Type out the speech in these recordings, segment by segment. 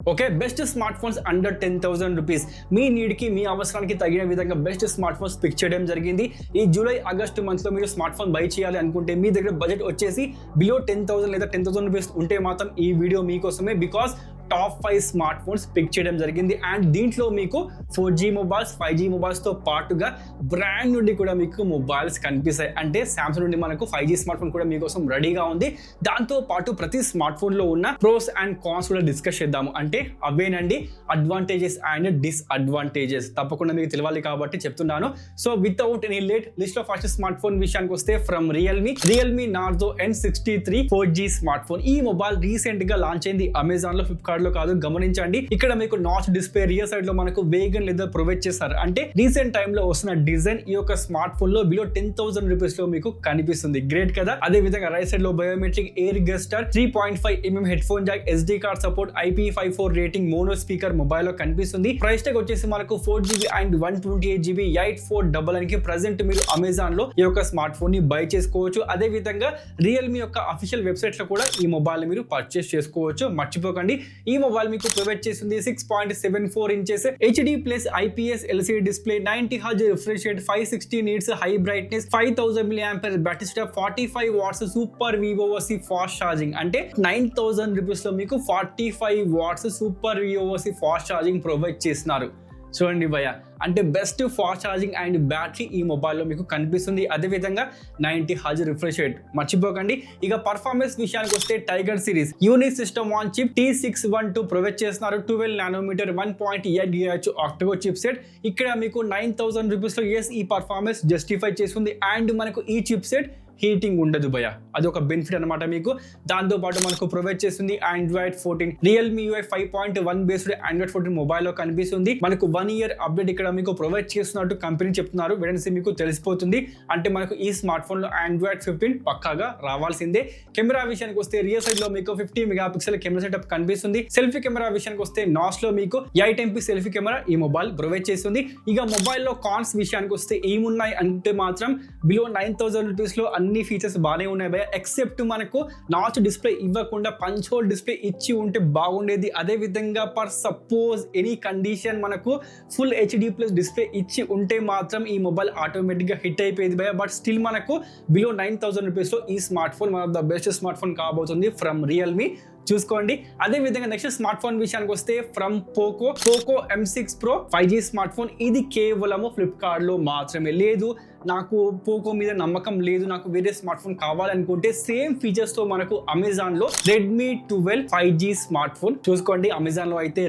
Okay, best smartphones under 10,000 rupees. మీ నీడ్కి మీ అవసరానికి తగిన విధంగా బెస్ట్ స్మార్ట్ ఫోన్స్ పిక్ చేయడం జరిగింది. ఈ జూలై ఆగస్టు మంత్లో మీరు స్మార్ట్ ఫోన్ బై చేయాలి అనుకుంటే మీ దగ్గర బడ్జెట్ వచ్చేసి బిలో 10,000 లేదా 10,000 రూపీస్ ఉంటే మాత్రం ఈ వీడియో మీకోసమే. Because top 5 smart phones pick చేయడం జరిగింది. అండ్ దీంట్లో మీకు 4G మొబైల్స్ 5G మొబైల్స్తో పాటుగా బ్రాండ్ నుండి కూడా మీకు మొబైల్స్ కనిపిస్తాయి. అంటే సామ్సంగ్ నుండి మనకు 5G స్మార్ట్ ఫోన్ కూడా మీకోసం రెడీగా ఉంది. దాంతో పాటు ప్రతి స్మార్ట్ ఫోన్లో ఉన్న ప్రోస్ అండ్ కాన్స్ కూడా డిస్కస్ చేద్దాము. అంటే అవేనండి అడ్వాంటేజెస్ అండ్ డిస్అడ్వాంటేజెస్. తప్పకుండా మీకు తెలియాలి కాబట్టి చెప్తున్నాను. So without any late list of first smart phone విషయానికి వస్తే from Realme Narzo N63 4G smart phone. ఈ మొబైల్ రీసెంట్ గా లాంచ్ అయింది అమెజాన్ లో, ఫ్లిప్కార్ట్ లో కాదు. గమనించండి, ఇక్కడ మీకు నాచ్ డిస్ప్లే రియర్ సైడ్ లో మనకు వేగన్ లెదర్ ప్రొవైడ్ చేస్తారు. అంటే రీసెంట్ టైమ్ లో వస్తున్న డిజైన్ ఈ యొక్క స్మార్ట్ ఫోన్ లో బిలో 10,000 రూపీస్ లో మీకు కనిపిస్తుంది. గ్రేట్ కదా. అదే విధంగా రైట్ సైడ్ లో biometric air blaster 3.5mm headphone jack, SD card support, IP54 rating, mono speaker mobile లో కనిపిస్తుంది. ప్రైస్ ట్యాగ్ వచ్చేసి మనకు 4GB అండ్ 128GB 8499 కి ప్రెసెంట్ మీరు అమెజాన్ లో ఈ యొక్క స్మార్ట్ ఫోన్ ని బై చేసుకోవచ్చు. అదే విధంగా రియల్మీ యొక్క అఫీషియల్ వెబ్సైట్ లో కూడా ఈ మొబైల్ మీరు పర్చేస్ చేసుకోవచ్చు. మర్చిపోకండి, ఈ మొబైల్ మీకు ప్రొవైడ్ చేస్తుంది 6.74 inches HD plus IPS LCD display, 90Hz refresh rate, 560 nits high brightness, 5000 mAh battery setup, 45 watts super VOC fast charging. అంటే 9,000 రూపీస్ లో మీకు 45 watts super VOC fast charging provide చేస్తున్నారు. చూడండి భయ్య, అంటే best fast charging and battery ఈ మొబైల్లో మీకు కనిపిస్తుంది. అదేవిధంగా 90Hz రిఫ్రెష్ రేట్. మర్చిపోకండి. ఇక పర్ఫార్మెన్స్ విషయానికి వస్తే tiger series unique system on chip T612 provide చేస్తున్నారు. 12nm 1.8 GHz octa chip set. ఇక్కడ మీకు 9,000 రూపీస్లో ఈ పర్ఫార్మెన్స్ జస్టిఫై చేస్తుంది. అండ్ మనకు ఈ చిప్ సెట్ హీటింగ్ ఉండదు భయ, అది ఒక బెనిఫిట్ అనమాట మీకు. దాంతో పాటు మనకు ప్రొవైడ్ చేస్తుంది Android 14, Realme UI 5.1 based Android 14 మొబైల్లో కనిపిస్తుంది. మనకు 1 year అప్డేట్ ఇక్కడ మీకు ప్రొవైడ్ చేస్తున్నట్టు కంపెనీ చెప్తున్నారు. వెంటనే మీకు తెలిసిపోతుంది. అంటే మనకు ఈ స్మార్ట్ ఫోన్ లో Android 15 పక్కాగా రావాల్సిందే. కెమెరా విషయానికి వస్తే రియర్ సైడ్ లో మీకు 50 మెగాపిక్సెల్ కెమెరా సెటప్ కనిపిస్తుంది. సెల్ఫీ కెమెరా విషయానికి వస్తే నాస్ లో మీకు 8MP సెల్ఫీ కెమెరా ఈ మొబైల్ ప్రొవైడ్ చేస్తుంది. ఇక మొబైల్లో కాన్స్ విషయానికి వస్తే ఏమున్నాయి అంటే మాత్రం బిలో 9,000 రూపీస్ లో అన్ని ఫీచర్స్ బాగానే ఉన్నాయి భయ. ఎక్సెప్ట్ మనకు నాచ్ డిస్ప్లే ఇవ్వకుండా పంచ్ హోల్ డిస్ప్లే ఇచ్చి ఉంటే బాగుండేది. అదే విధంగా పర్ సపోజ్ ఎనీ కండిషన్ మనకు ఫుల్ HD+ డిస్ప్లే ఇచ్చి ఉంటే మాత్రం ఈ మొబైల్ ఆటోమేటిక్ గా హిట్ అయిపోయింది భయ. బట్ స్టిల్ మనకు బిలో 9,000 రూపీస్ లో ఈ smart phone one of the best smart phone కాబోతుంది ఫ్రమ్ రియల్మీ. చూసుకోండి. అదే విధంగా నెక్స్ట్ స్మార్ట్ ఫోన్ విషయానికి వస్తే from Poco M6 Pro 5G smart phone. ఇది కేవలము ఫ్లిప్కార్ట్ లో మాత్రమే. లేదు నాకు పోకో మీద నమ్మకం లేదు, నాకు వేరే స్మార్ట్ ఫోన్ కావాలనుకుంటే సేమ్ ఫీచర్స్ తో మనకు అమెజాన్ లో Redmi 12 5G స్మార్ట్ ఫోన్. చూసుకోండి, అమెజాన్ లో అయితే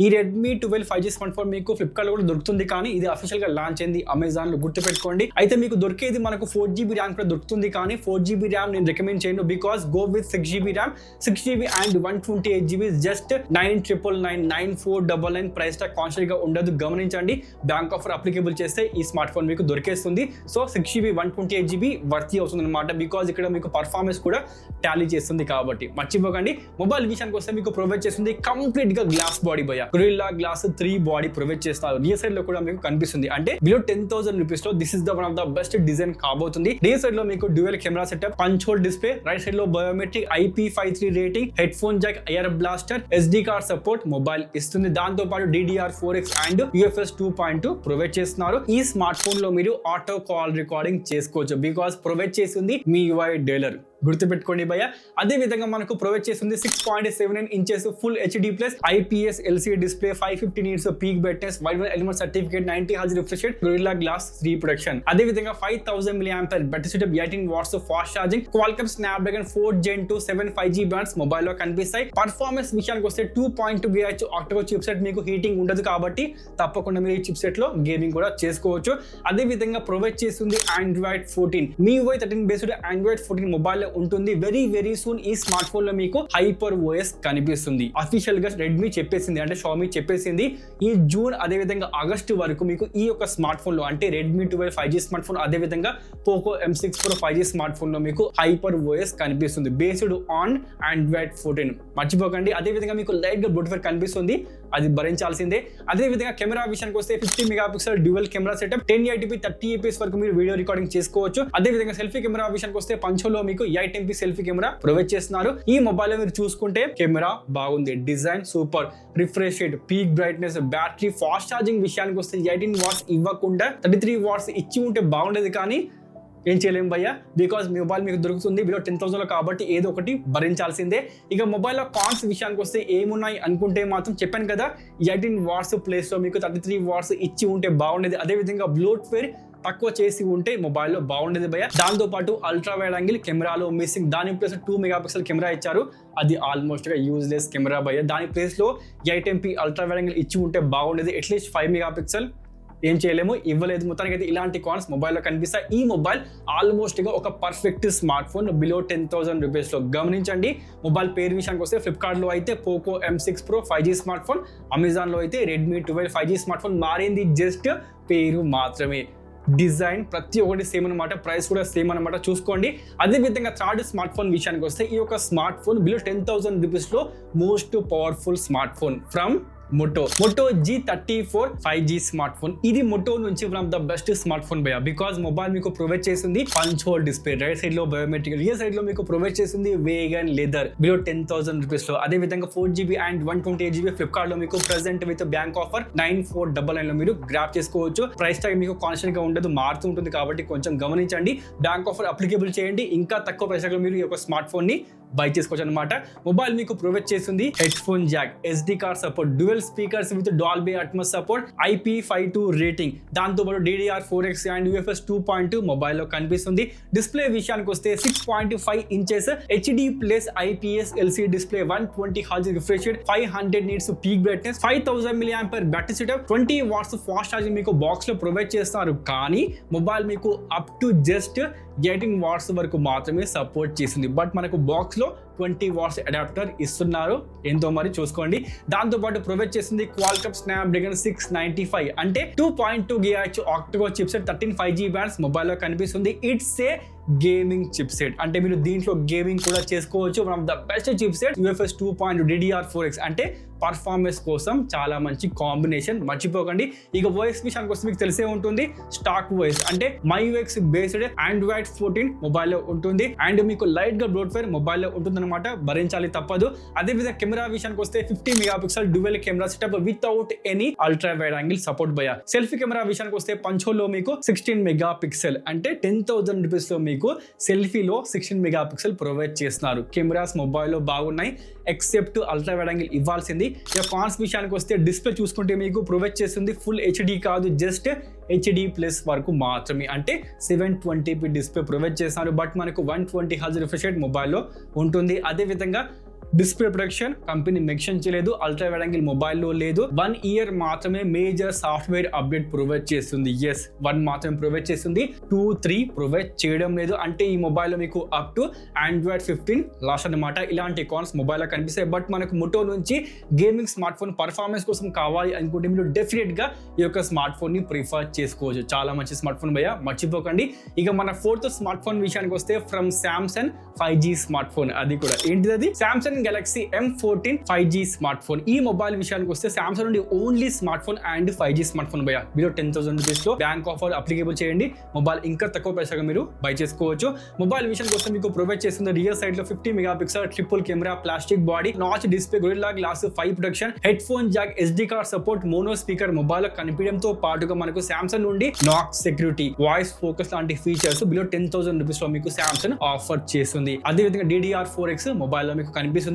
ఈ Redmi 12 5G స్మార్ట్ ఫోన్ మీకు ఫ్లిప్కార్ట్ లో కూడా దొరుకుతుంది. కానీ ఇది అఫీషియల్ గా లాంచ్ అయింది అమెజాన్ లో, గుర్తుపెట్టుకోండి. అయితే మీకు దొరికేది మనకు 4GB ర్యామ్ కూడా దొరుకుతుంది. కానీ 4GB ర్యామ్ నేను రికమెండ్ చేయను. Because go with 6GB RAM, 6GB and 128GB just 9,999 price tag constant గా ఉండదు. గమనించండి, బ్యాంక్ ఆఫర్ అప్లికేబుల్ చేస్తే ఈ స్మార్ట్ ఫోన్ మీకు దొరికేస్తుంది. సో 6GB 128GB వర్తి అవుతుంది అనమాట. బికాజ్ ఇక్కడ మీకు పర్ఫార్మెన్స్ కూడా టాలీ చేస్తుంది కాబట్టి మర్చిపోకండి. మొబైల్ విషయానికి వస్తే మీకు ప్రొవైడ్ చేస్తుంది కంప్లీట్ గా గ్లాస్ బాడీ భయ. Gorilla Glass 3 బాడీ ప్రొవైడ్ చేస్తారు. రియర్ సైడ్ లో కూడా మీకు కనిపిస్తుంది. అంటే బిలో 10,000 రూపీస్ లో this is the one of the best design కాబోతుంది. రియర్ సైడ్ లో మీకు dual camera setup, punch hole display, right side లో biometric IP53 rating, headphone jack, air blaster, SD card support mobile ఇస్తుంది. దాంతో పాటు DDR4X and UFS 2.2 provide చేస్తున్నారు. ఈ smart phone లో మీరు ఆటో కాల్ రికార్డింగ్ చేసుకోవచ్చు. బికాస్ ప్రొవైడ్ చేస్తుంది మీ UI డీలర్. గుర్తుపెట్టుకోండి భయ్య. అదే విధంగా మనకు ప్రొవైడ్ చేస్తుంది 6.79 inches full HD+ IPS LCD display, 550 nits peak brightness, wide element certificate, 90Hz refresh rate, Gorilla Glass 3 protection. అదే విధంగా 5000 mAh battery setup, 18 watts fast charging, Qualcomm Snapdragon 4 Gen 2 7 5G bands మొబైల్లో కనిపిస్తాయి. పర్ఫార్మెన్స్ విషయానికి వస్తే 2.2 GHz octa chip set. మీకు heating ఉండదు కాబట్టి తప్పకుండా మీరు ఈ చిప్ సెట్ లో గేమింగ్ కూడా చేసుకోవచ్చు. అదే విధంగా ప్రొవైడ్ చేస్తుంది Android 14, MIUI 13 based Android 14 mobile ఉంటుంది. వెరీ సూన్ ఈ స్మార్ట్ ఫోన్ లో మీకు HyperOS కనిపిస్తుంది. అఫీషియల్ గా రెడ్మీ చెప్పేసింది, అంటే షామీ చెప్పేసింది ఈ జూన్ అదే విధంగా ఆగస్టు వరకు మీకు ఈ యొక్క స్మార్ట్ ఫోన్ లో అంటే Redmi 12 5G స్మార్ట్ ఫోన్, అదే విధంగా Poco M6 Pro 5G smartphone లో మీకు HyperOS కనిపిస్తుంది బేస్డ్ ఆన్ Android 14. మర్చిపోకండి. అదే విధంగా మీకు లైట్ గా బ్లూటూత్ కనిపిస్తుంది, అది భరించాల్సిందే. అదే విధంగా కెమెరా విషయానికి వస్తే 50 megapixel dual camera setup, 1080p 30fps వరకు మీరు వీడియో రికార్డింగ్ చేసుకోవచ్చు. అదే విధంగా సెల్ఫీ కెమెరా విషయానికి వస్తే పంచోలో మీకు eight MP selfie camera provide చేస్తున్నారు. ఈ మొబైల్ లో మీరు చూసుకుంటే కెమెరా బాగుంది, design super, refresh rate, peak brightness, battery, fast charging విషయానికి వస్తే 18 వాట్స్ ఇవ్వకుండా 33 వాట్స్ ఇచ్చి ఉంటే బాగుండేది, కానీ ఏం చేయలేము భయ్య, బికాస్ మీ మొబైల్ మీకు దొరుకుతుంది బిలో 10,000 కాబట్టి ఏదో ఒకటి భరించాల్సిందే. ఇక మొబైల్లో కాన్స్ విషయానికి వస్తే ఏమున్నాయి అనుకుంటే మాత్రం చెప్పాను కదా, 18 వాట్స్ ప్లేస్ లో మీకు 33 వాట్స్ ఇచ్చి ఉంటే బాగుండేది. అదేవిధంగా బ్లోట్వేర్ తక్కువ చేసి ఉంటే మొబైల్లో బాగుండేది భయ్య. దాంతో పాటు అల్ట్రా వైడ్ యాంగిల్ కెమెరాలో మిస్సింగ్, దాని ప్లేస్ 2 మెగాపిక్సెల్ కెమెరా ఇచ్చారు, అది ఆల్మోస్ట్ గా యూజ్లెస్ కెమెరా భయ్య. దాని ప్లేస్ లో 8 ఎంపీ అల్ట్రా వైడ్ యాంగిల్ ఇచ్చి ఉంటే బాగుండేది, అట్లీస్ట్ 5 మెగాపిక్సెల్ ఏం చేయలేము, ఇవ్వలేదు. మొత్తానికి అయితే ఇలాంటి కాన్స్ మొబైల్లో కనిపిస్తాయి. ఈ మొబైల్ ఆల్మోస్ట్ గా ఒక perfect smart phone below 10,000 rupees లో. గమనించండి, మొబైల్ పేరు విషయానికి వస్తే ఫ్లిప్కార్ట్ లో అయితే Poco M6 Pro 5G smart phone, Amazon లో అయితే రెడ్మీ 12 5G స్మార్ట్ ఫోన్. మారింది జస్ట్ పేరు మాత్రమే, డిజైన్ ప్రతి ఒక్కటి సేమ్ అనమాట, ప్రైస్ కూడా సేమ్ అనమాట, చూసుకోండి. అదే విధంగా థర్డ్ స్మార్ట్ ఫోన్ విషయానికి వస్తే ఈ యొక్క స్మార్ట్ ఫోన్ బిలో 10,000 రూపీస్ లో most powerful smart phone from Moto G34 5G smart phone. ఇది Moto నుంచి one of the best smart phone భయ్య, బికాస్ మొబైల్ మీకు ప్రొవైడ్ చేస్తుంది punch hole display, right side లో బయోమెట్రిక్, రియర్ సైడ్ లో మీకు provide చేస్తుంది వేగన్ లెదర్ బిలో 10,000 రూపీస్ లో. అదే విధంగా 4GB అండ్ 128GB ఫ్లిప్కార్ట్ లో మీకు ప్రెసెంట్ విత్ బ్యాంక్ ఆఫర్ 9499 లో మీరు గ్రాప్ చేసుకోవచ్చు. ప్రైస్ ట్యాగ్ మీకు కాన్స్టెంట్ గా ఉండదు, మారుతూ ఉంటుంది కాబట్టి కొంచెం గమనించండి. బ్యాంక్ ఆఫర్ అప్లికేబుల్ చేయండి, ఇంకా తక్కువ ప్రైస్ ట్యాగ్ లో మీరు ఈ యొక్క స్మార్ట్ ఫోన్ ని బై చేసుకోవచ్చు అనమాట. మొబైల్ మీకు ప్రొవైడ్ చేస్తుంది head phone jack, SD card support, dual speakers with Dolby Atmos support, IP52 rating, దాంతో పాటు DDR4X అండ్ UFS 2.2 మొబైల్లో కనిపిస్తుంది. డిస్ప్లే విషయానికి వస్తే 6.5 inches HD plus IPS LCD display, 120 Hz refresh rate, 500 nits peak brightness, 5000 mAh battery setup, 20 watts fast charging మీకు box లో provide చేస్తారు. కానీ మొబైల్ మీకు అప్ టు జస్ట్ 18 వాట్స్ వరకు మాత్రమే సపోర్ట్ చేసింది, బట్ మనకు బాక్స్ లో 20 వాట్స్ అడాప్టర్ ఇస్తున్నారు, ఎంతో మరి చూసుకోండి. దాంతో పాటు ప్రొవైడ్ చేస్తుంది క్వాల్కమ్ స్నాప్డ్రాగన్ 695 అంటే 2.2 GHz octa-core chipset, 13 5G bands మొబైల్లో కనిపిస్తుంది. ఇట్స్ ఏ గేమింగ్ చిప్సెట్, అంటే మీరు దీంట్లో గేమింగ్ కూడా చేసుకోవచ్చు. One of the best chipset, UFS 2.2 DDR4X అంటే పర్ఫార్మెన్స్ కోసం చాలా మంచి కాంబినేషన్, మర్చిపోకండి. ఇక వాయిస్ విషయానికి వస్తే మీకు తెలిసే ఉంటుంది, స్టాక్ వాయిస్ అంటే MyUX బేస్డ్ Android 14 మొబైల్లో ఉంటుంది, అండ్ మీకు లైట్ గా బ్లోట్వేర్ మొబైల్లో ఉంటుంది అనమాట, భరించాలి తప్పదు. అదేవిధంగా కెమెరా విషయానికి వస్తే 50 megapixel dual camera setup without any ultra wide angle support భయ్య. సెల్ఫీ కెమెరా విషయానికి వస్తే పంచోల్ లో మీకు 16 మెగాపిక్సెల్ అంటే 10,000 రూపీస్ లో మీకు సెల్ఫీలో 16 మెగాపిక్సెల్ ప్రొవైడ్ చేస్తున్నారు. కెమెరాస్ మొబైల్లో బాగున్నాయి, ఎక్సెప్ట్ అల్ట్రా వైడ్ యాంగిల్ ఇవ్వాల్సింది. ఇక కాన్స్ విషయానికి వస్తే డిస్ప్లే చూసుకుంటే మీకు ప్రొవైడ్ చేస్తుంది ఫుల్ HD కాదు, జస్ట్ HD ప్లస్ వరకు మాత్రమే, అంటే 720p డిస్ప్లే ప్రొవైడ్ చేస్తున్నారు. బట్ మనకు 120 Hz రిఫ్రెష్ రేట్ మొబైల్లో ఉంటుంది. అదే విధంగా డిస్ప్లే ప్రొటెక్షన్ కంపెనీ మెన్షన్ చేయలేదు, అల్ట్రా వైడ్ యాంగిల్ మొబైల్లో లేదు. 1 ఇయర్ మాత్రమే మేజర్ సాఫ్ట్వేర్ అప్డేట్ ప్రొవైడ్ చేస్తుంది. ఎస్, 1 మాత్రమే ప్రొవైడ్ చేస్తుంది, 2, 3 ప్రొవైడ్ చేయడం లేదు. అంటే ఈ మొబైల్లో మీకు అప్ టు Android 15 లాస్ట్ అనమాట. ఇలాంటి కాన్స్ మొబైల్లో కనిపిస్తాయి. బట్ మనకు Moto నుంచి గేమింగ్ స్మార్ట్ ఫోన్ పర్ఫార్మెన్స్ కోసం కావాలి అనుకుంటే మీరు డెఫినెట్ గా ఈ యొక్క స్మార్ట్ ఫోన్ ని ప్రిఫర్ చేసుకోవచ్చు. చాలా మంచి స్మార్ట్ ఫోన్ భయ్య, మర్చిపోకండి. ఇక మన ఫోర్త్ స్మార్ట్ ఫోన్ విషయానికి వస్తే from Samsung 5G smart phone, అది కూడా ఏంటిది, అది Samsung Galaxy M14 5G smart phone. ఈ మొబైల్ విషయానికి వస్తే Samsung నుండి only smart phone and 5G smart phone భయ్య, బిలో 10,000 రూపీస్ లో బ్యాంక్ ఆఫర్ అప్లికేబుల్ చేయండి, మొబైల్ ఇంకా తక్కువ పైసగా మీరు బై చేసుకోవచ్చు. మొబైల్ విషయానికి వస్తే మీకు ప్రొవైడ్ చేస్తుంది రియర్ సైడ్ లో 50 megapixel triple camera, plastic body, notch display, Gorilla glass 5 protection, headphone jack, SD card support, mono speaker mobile కనిపించడంతో పాటుగా మనకు Samsung నుండి నాక్ సెక్యూరిటీ, వాయిస్ ఫోకస్ లాంటి ఫీచర్స్ బిలో 10,000 రూపీస్ లో మీకు Samsung ఆఫర్ చేస్తుంది. అదేవిధంగా DDR4X మొబైల్ లో మీకు కనిపిస్తుంది.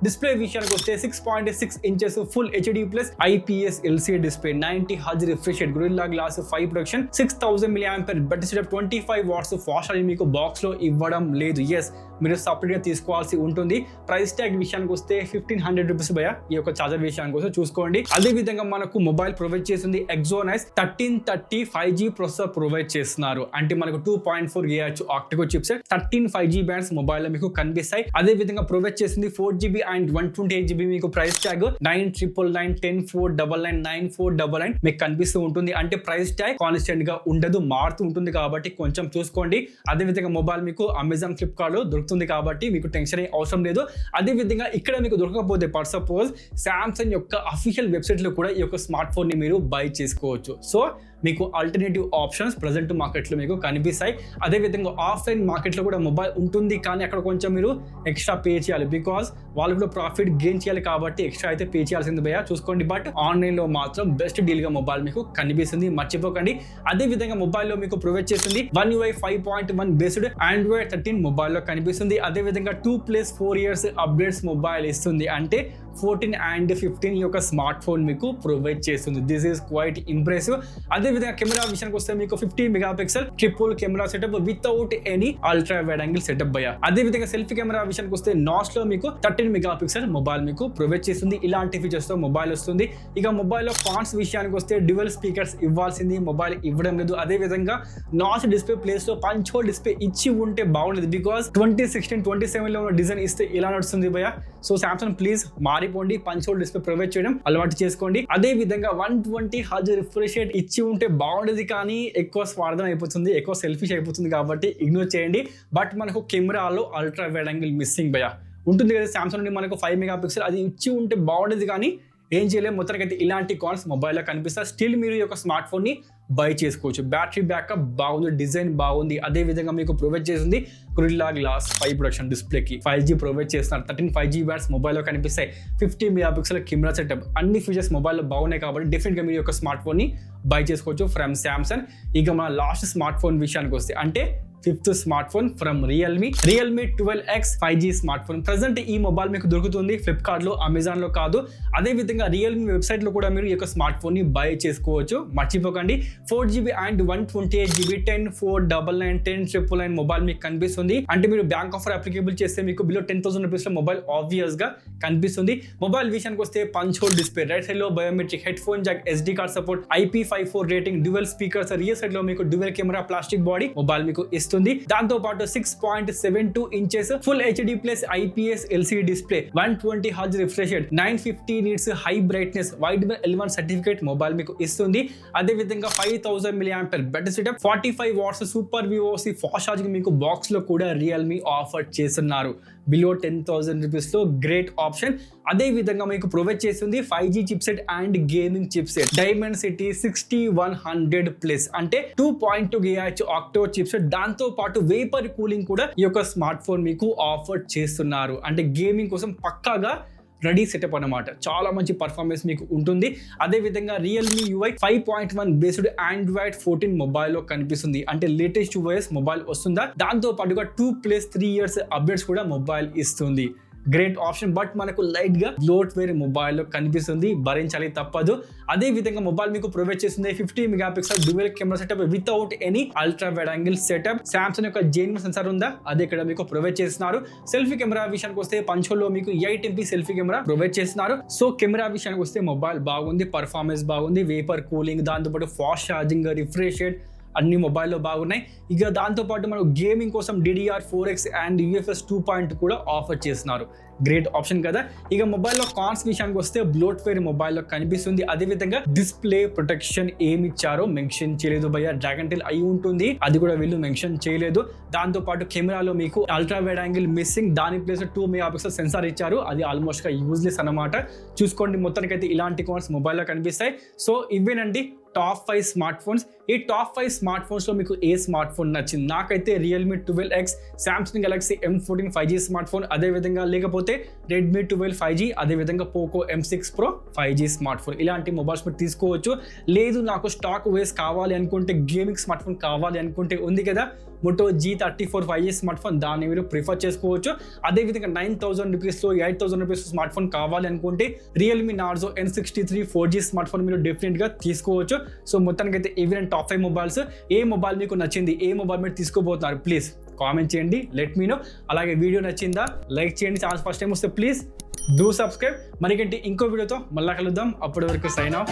డిస్ప్లే విషయానికి వస్తే 6.6 inches full HD plus IPS LCD display, 90 Hz refresh rate, Gorilla glass 5 protection, 6000 mAh battery setup, 25 watts fast charging మీకు బాక్స్ లో ఇవ్వడం లేదు. ఎస్, మీరు సపరేట్ గా తీసుకోవాల్సి ఉంటుంది. ప్రైస్ ట్యాగ్ విషయానికి వస్తే 1500 రూపీస్ భయ్య ఈ యొక్క చార్జర్ విషయానికి వస్తే చూసుకోండి. అదే విధంగా మనకు మొబైల్ ప్రొవైడ్ చేస్తుంది Exynos 1330 5G ప్రాసెసర్ ప్రొవైడ్ చేస్తున్నారు. అంటే మనకు 2.4 GHz octa-core chipset, 13 5G bands mobile లో మీకు కనిపిస్తాయి. అదే విధంగా ప్రొవైడ్ చేసింది 4GB అండ్ 128GB. మీకు ప్రైస్ ట్యాగ్ 9999 10499 9499 మీకు కనిపిస్తూ ఉంటుంది. అంటే ప్రైస్ ట్యాగ్ కాన్స్టెంట్ గా ఉండదు, మారుతూ ఉంటుంది కాబట్టి కొంచెం చూసుకోండి. అదే విధంగా మొబైల్ మీకు అమెజాన్, ఫ్లిప్కార్ట్ లో దొరుకుతుంది కాబట్టి మీకు టెన్షన్ అవసరం లేదు. అదే విధంగా ఇక్కడ మీకు దొరకకపోతే ఫర్ సపోజ్ Samsung యొక్క అఫీషియల్ వెబ్సైట్ లో కూడా ఈ యొక్క స్మార్ట్ ఫోన్ ని మీరు బై చేసుకోవచ్చు. సో మీకు ఆల్టర్నేటివ్ ఆప్షన్స్ ప్రజెంట్ మార్కెట్లో మీకు కనిపిస్తాయి. అదేవిధంగా ఆఫ్లైన్ మార్కెట్లో కూడా మొబైల్ ఉంటుంది, కానీ అక్కడ కొంచెం మీరు ఎక్స్ట్రా పే చేయాలి. బికాస్ వాళ్ళు కూడా ప్రాఫిట్ గెయిన్ చేయాలి కాబట్టి ఎక్స్ట్రా అయితే పే చేయాల్సింది భయ్యా, చూసుకోండి. బట్ ఆన్లైన్లో మాత్రం బెస్ట్ డీల్గా మొబైల్ మీకు కనిపిస్తుంది, మర్చిపోకండి. అదేవిధంగా మొబైల్లో మీకు ప్రొవైడ్ చేస్తుంది One UI 5.1 బేస్డ్ Android 13 మొబైల్లో కనిపిస్తుంది. అదేవిధంగా 2+4 years అప్డేట్స్ మొబైల్ ఇస్తుంది, అంటే 14 and 15 యొక్క స్మార్ట్ ఫోన్ మీకు ప్రొవైడ్ చేస్తుంది. This is quite impressive. అదేవిధంగా కెమెరా విషయానికి వస్తే మీకు 50 megapixel triple camera setup without any ultra wide angle setup భయ్యా. అదేవిధంగా సెల్ఫీ కెమెరా విషయానికి వస్తే నాస్ లో మీకు 13 మెగాపిక్సెల్ మొబైల్ మీకు ప్రొవైడ్ చేస్తుంది. ఇలాంటి ఫీచర్స్ తో మొబైల్ వస్తుంది. ఇక మొబైల్లో ఫాన్స్ విషయానికి వస్తే డ్యూయల్ స్పీకర్స్ ఇవ్వాల్సింది, మొబైల్ ఇవ్వడం లేదు. అదేవిధంగా నాచ్ డిస్ప్లే ప్లేస్ లో పంచ్ హోల్ డిస్ప్లే ఇచ్చి ఉంటే బాగుండేది, బికాస్ 2016-27 లో డిజైన్ ఇస్తే ఇలా నడుస్తుంది భయ్యా. సో సామ్సంగ్ ప్లీజ్ మారిపోండి, పంచ్ హోల్ డిస్ప్లే ప్రొవైడ్ చేయడం అలవాటు చేసుకోండి. అదే విధంగా 120 Hz రిఫ్రెష్ రేట్ ఇచ్చి ఉంటే బాగుండేది, కానీ ఎక్కువ స్వార్థం అయిపోతుంది, ఎక్కువ సెల్ఫిష్ అయిపోతుంది కాబట్టి ఇగ్నోర్ చేయండి. బట్ మనకు కెమెరాలో అల్ట్రా వైడ్ యాంగిల్ మిస్సింగ్ భయ్యా ఉంటుంది కదా సామ్సంగ్ నుండి, మనకు 5 మెగాపిక్సెల్ అది ఇచ్చి ఉంటే బాగుండేది, కానీ ఏం చేయలేము. మొత్తానికి అయితే ఇలాంటి కాల్స్ మొబైల్లో కనిపిస్తాయి. స్టిల్ మీరు ఈ యొక్క స్మార్ట్ ఫోన్ ని బై చేసుకోవచ్చు. బ్యాటరీ బ్యాకప్ బాగుంది, డిజైన్ బాగుంది. అదే విధంగా మీకు ప్రొవైడ్ చేసింది Gorilla Glass 5 ప్రొడక్షన్ డిస్ప్లేకి 5G ప్రొవైడ్ చేస్తున్నారు. 13 5G బ్యాట్స్ మొబైల్లో కనిపిస్తాయి. 50 మెగాపిక్సెల్ కెమెరా సెటప్, అన్ని ఫీచర్స్ మొబైల్లో బాగున్నాయి కాబట్టి డెఫినెట్గా మీరు యొక్క స్మార్ట్ ఫోన్ ని బై చేసుకోవచ్చు ఫ్రమ్ సామ్సంగ్. ఇక మన లాస్ట్ స్మార్ట్ ఫోన్ విషయానికి వస్తే, అంటే 5th smartphone from Realme 12X 5G smartphone. Present ఈ మొబైల్ మీకు దొరుకుతుంది ఫ్లిప్కార్ట్ లో, అమెజాన్ లో కాదు. అదే విధంగా రియల్మీ వెబ్సైట్ లో కూడా మీరు ఈ యొక్క స్మార్ట్ ఫోన్ ని బై చేసుకోవచ్చు, మర్చిపోకండి. 4GB and 128GB 10,499 10,999 మొబైల్ మీకు కనిపిస్తుంది. అంటే మీరు బ్యాంక్ ఆఫర్ అప్లికేబుల్ చేస్తే మీకు బిలో 10,000 రూపీస్ లో మొబైల్ ఆబ్వియస్ గా కనిపిస్తుంది. మొబైల్ విషయానికి వస్తే punch hole display, right side లో biometric, headphone jack, SD card support, IP54 rating, dual speakers, rear side లో మీకు dual camera plastic body mobile మీకు ఇస్తుంది. దాంతో పాటు 6.72 inches full HD plus IPS LCD display, 120 Hz refresh rate, 950 nits high brightness, వైడ్బెల్ L1 certificate mobile మీకు ఇస్తుంది. అదే విధంగా 5000 mAh battery setup, 45 watts super VOC fast charging మీకు బాక్స్ లో కూడా రియల్మీ ఆఫర్ చేస్తున్నారు. బిలో 10,000 రూపీస్ లో గ్రేట్ ఆప్షన్. అదే విధంగా మీకు ప్రొవైడ్ చేస్తుంది 5G chipset and gaming chipset, Dimensity 6100+, అంటే 2.2 GHz ఆక్టో చిప్సెట్. దాంతో పాటు వేపర్ కూలింగ్ కూడా ఈ యొక్క స్మార్ట్ ఫోన్ మీకు ఆఫర్ చేస్తున్నారు. అంటే గేమింగ్ కోసం పక్కాగా రెడీ సెటప్ అన్నమాట, చాలా మంచి పర్ఫార్మెన్స్ మీకు ఉంటుంది. అదే విధంగా రియల్మీ UI 5.1 బేస్డ్ Android 14 మొబైల్లో కనిపిస్తుంది. అంటే లేటెస్ట్ OS మొబైల్ వస్తుందా, దాంతో పాటుగా 2+3 years అప్డేట్స్ కూడా మొబైల్ ఇస్తుంది. Great option. బట్ మనకు లైట్ గా బ్లోట్వేర్ మొబైల్లో కనిపిస్తుంది, భరించాలి తప్పదు. అదే విధంగా మొబైల్ మీకు ప్రొవైడ్ చేస్తుంది 50 megapixel dual camera setup without any ultra wide angle setup. Samsung యొక్క జెన్యున్ సెన్సార్ ఉందా, అది ఇక్కడ మీకు ప్రొవైడ్ చేస్తున్నారు. సెల్ఫీ కెమెరా విషయానికి వస్తే పంచోల్లో మీకు 8MP సెల్ఫీ కెమెరా ప్రొవైడ్ చేస్తున్నారు. సో కెమెరా విషయానికి వస్తే మొబైల్ బాగుంది, పర్ఫార్మెన్స్ బాగుంది, వేపర్ కూలింగ్, దాంతోపాటు ఫాస్ట్ ఛార్జింగ్, రిఫ్రెష్ రేట్ అన్ని మొబైల్లో బాగున్నాయి. ఇక దాంతోపాటు మనం గేమింగ్ కోసం DDR4X అండ్ UFS 2.0 కూడా ఆఫర్ చేస్తున్నారు. గ్రేట్ ఆప్షన్ కదా. ఇక మొబైల్లో కాన్స్ విషయానికి వస్తే బ్లోట్వేర్ మొబైల్లో కనిపిస్తుంది. అదేవిధంగా డిస్ప్లే ప్రొటెక్షన్ ఏమి ఇచ్చారో మెన్షన్ చేయలేదు భయ్యా, డ్రాగన్ టెల్ అయి ఉంటుంది, అది కూడా వీళ్ళు మెన్షన్ చేయలేదు. దాంతో పాటు కెమెరాలో మీకు అల్ట్రా వైడ్ యాంగిల్ మిస్సింగ్, దాని ప్లేస్ 2 మెగాపిక్సెల్ సెన్సార్ ఇచ్చారు, అది ఆల్మోస్ట్ గా యూజ్లెస్ అన్నమాట. చూసుకోండి, మొత్తానికైతే ఇలాంటి కాన్స్ మొబైల్లో కనిపిస్తాయి. సో ఇవేనండి టాప్ 5 స్మార్ట్ ఫోన్స్. ఈ టాప్ 5 స్మార్ట్ ఫోన్స్ లో మీకు ఏ స్మార్ట్ ఫోన్ నచ్చింది? నాకైతే Realme 12X, Samsung Galaxy M14 5G smartphone, అదే విధంగా లేకపోతే రెడ్మీ 12 5G, అదే విధంగా Poco M6 Pro 5G smartphone. ఇలాంటి మొబైల్స్ మీరు తీసుకోవచ్చు. లేదు నాకు స్టాక్ OS కావాలి అనుకుంటే, గేమింగ్ స్మార్ట్ ఫోన్ కావాలి అనుకుంటే ఉంది కదా Moto G34 5G smart phone, దాన్ని మీరు ప్రిఫర్ చేసుకోవచ్చు. అదేవిధంగా 9,000 రూపీస్లో 8,000 రూపీస్ స్మార్ట్ ఫోన్ కావాలి అనుకుంటే Realme Narzo N63 4G smart phone మీరు డెఫినెట్గా తీసుకోవచ్చు. సో మొత్తానికి అయితే ఇవి టాప్ 5 మొబైల్స్. ఏ మొబైల్ మీకు నచ్చింది, ఏ మొబైల్ మీరు తీసుకోబోతున్నారు, ప్లీజ్ కామెంట్ చేయండి, లెట్ మీ నో. అలాగే వీడియో నచ్చిందా లైక్ చేయండి, ఛానల్ ఫస్ట్ టైం వస్తే ప్లీజ్ డూ సబ్స్క్రైబ్. మరికంటే ఇంకో వీడియోతో మళ్ళీ కలుద్దాం. అప్పటి వరకు సైన్ ఆఫ్.